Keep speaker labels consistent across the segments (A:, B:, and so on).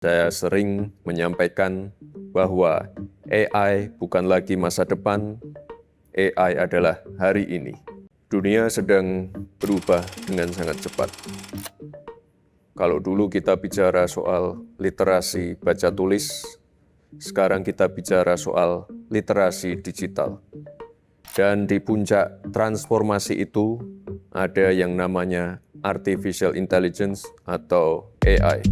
A: Saya sering menyampaikan bahwa AI bukan lagi masa depan, AI adalah hari ini. Dunia sedang berubah dengan sangat cepat. Kalau dulu kita bicara soal literasi baca tulis, sekarang kita bicara soal literasi digital. Dan di puncak transformasi itu ada yang namanya Artificial Intelligence atau AI.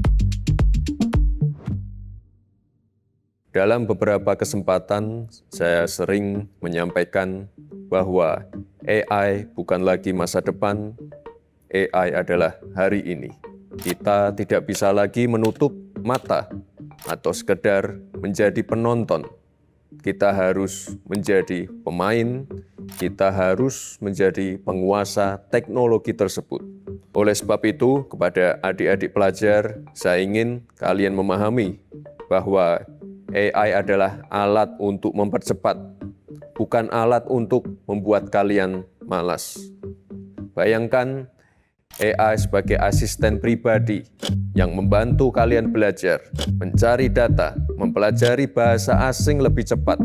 A: Dalam beberapa kesempatan, saya sering menyampaikan bahwa AI bukan lagi masa depan, AI adalah hari ini. Kita tidak bisa lagi menutup mata atau sekedar menjadi penonton. Kita harus menjadi pemain, kita harus menjadi penguasa teknologi tersebut. Oleh sebab itu, kepada adik-adik pelajar, saya ingin kalian memahami bahwa AI adalah alat untuk mempercepat, bukan alat untuk membuat kalian malas. Bayangkan AI sebagai asisten pribadi yang membantu kalian belajar, mencari data, mempelajari bahasa asing lebih cepat,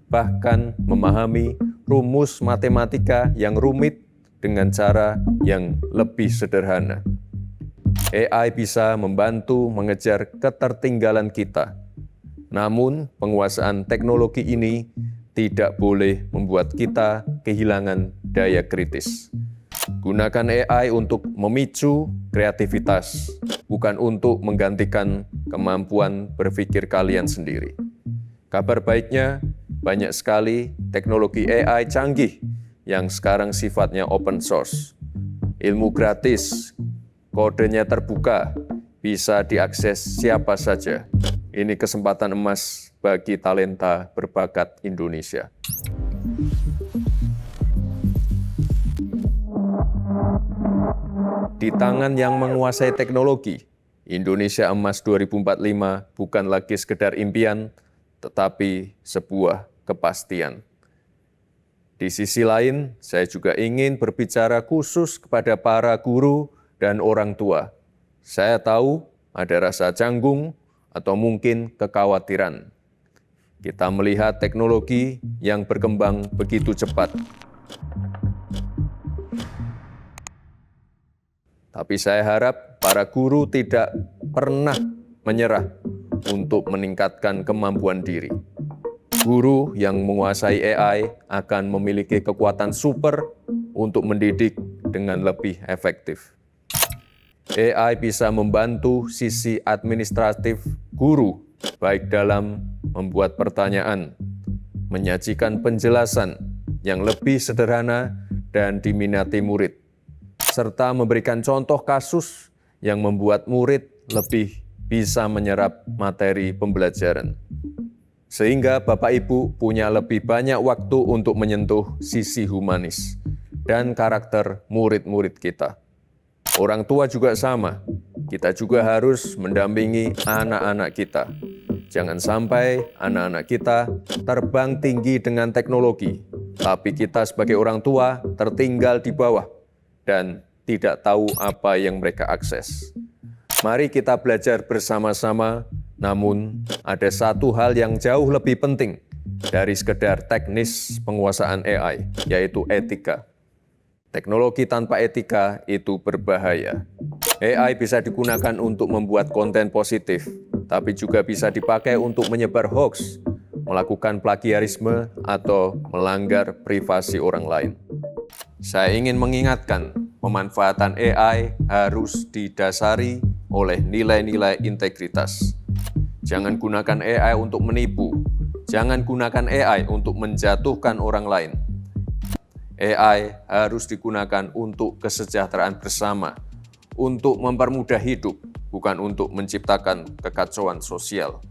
A: bahkan memahami rumus matematika yang rumit dengan cara yang lebih sederhana. AI bisa membantu mengejar ketertinggalan kita. Namun, penguasaan teknologi ini tidak boleh membuat kita kehilangan daya kritis. Gunakan AI untuk memicu kreativitas, bukan untuk menggantikan kemampuan berpikir kalian sendiri. Kabar baiknya, banyak sekali teknologi AI canggih yang sekarang sifatnya open source. Ilmu gratis, kodenya terbuka, bisa diakses siapa saja. Ini kesempatan emas bagi talenta berbakat Indonesia. Di tangan yang menguasai teknologi, Indonesia Emas 2045 bukan lagi sekedar impian, tetapi sebuah kepastian. Di sisi lain, saya juga ingin berbicara khusus kepada para guru dan orang tua. Saya tahu ada rasa canggung atau mungkin kekhawatiran. Kita melihat teknologi yang berkembang begitu cepat. Tapi saya harap para guru tidak pernah menyerah untuk meningkatkan kemampuan diri. Guru yang menguasai AI akan memiliki kekuatan super untuk mendidik dengan lebih efektif. AI bisa membantu sisi administratif guru, baik dalam membuat pertanyaan, menyajikan penjelasan yang lebih sederhana dan diminati murid, serta memberikan contoh kasus yang membuat murid lebih bisa menyerap materi pembelajaran. Sehingga Bapak Ibu punya lebih banyak waktu untuk menyentuh sisi humanis dan karakter murid-murid kita. Orang tua juga sama, kita juga harus mendampingi anak-anak kita. Jangan sampai anak-anak kita terbang tinggi dengan teknologi, tapi kita sebagai orang tua tertinggal di bawah dan tidak tahu apa yang mereka akses. Mari kita belajar bersama-sama, namun ada satu hal yang jauh lebih penting dari sekedar teknis penguasaan AI, yaitu etika. Teknologi tanpa etika itu berbahaya. AI bisa digunakan untuk membuat konten positif, tapi juga bisa dipakai untuk menyebar hoax, melakukan plagiarisme, atau melanggar privasi orang lain. Saya ingin mengingatkan, pemanfaatan AI harus didasari oleh nilai-nilai integritas. Jangan gunakan AI untuk menipu, jangan gunakan AI untuk menjatuhkan orang lain. AI harus digunakan untuk kesejahteraan bersama, untuk mempermudah hidup, bukan untuk menciptakan kekacauan sosial.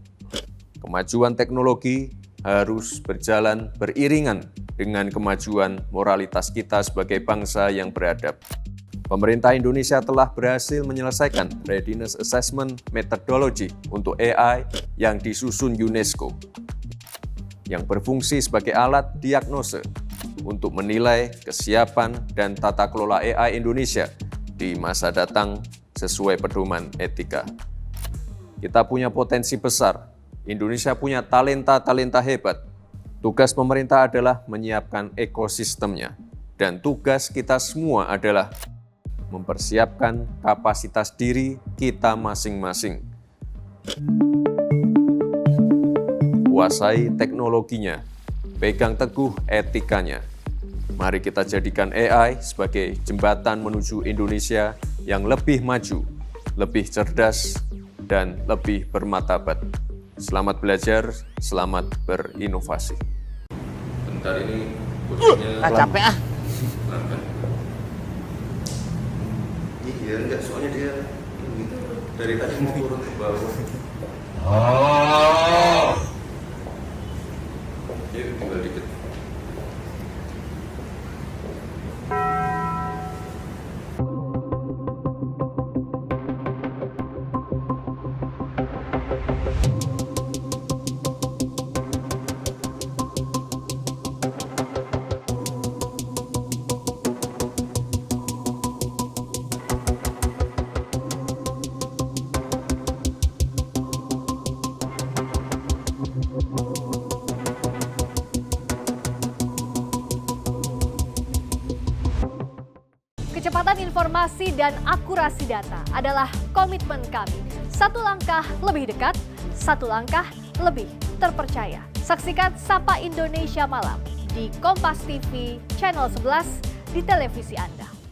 A: Kemajuan teknologi harus berjalan beriringan dengan kemajuan moralitas kita sebagai bangsa yang beradab. Pemerintah Indonesia telah berhasil menyelesaikan Readiness Assessment Methodology untuk AI yang disusun UNESCO, yang berfungsi sebagai alat diagnose untuk menilai kesiapan dan tata kelola AI Indonesia di masa datang sesuai pedoman etika. Kita punya potensi besar. Indonesia punya talenta-talenta hebat. Tugas pemerintah adalah menyiapkan ekosistemnya. Dan tugas kita semua adalah mempersiapkan kapasitas diri kita masing-masing. Kuasai teknologinya, pegang teguh etikanya. Mari kita jadikan AI sebagai jembatan menuju Indonesia yang lebih maju, lebih cerdas, dan lebih bermartabat. Selamat belajar, selamat berinovasi. Bentar ini kucingnya
B: capek ah.
A: Iya, enggak, soalnya dia gitu. Dari tadi mau turun ke bawah. Yuk, tinggal dikit.
C: Kecepatan informasi dan akurasi data adalah komitmen kami. Satu langkah lebih dekat, satu langkah lebih terpercaya. Saksikan Sapa Indonesia Malam di Kompas TV Channel 11 di televisi Anda.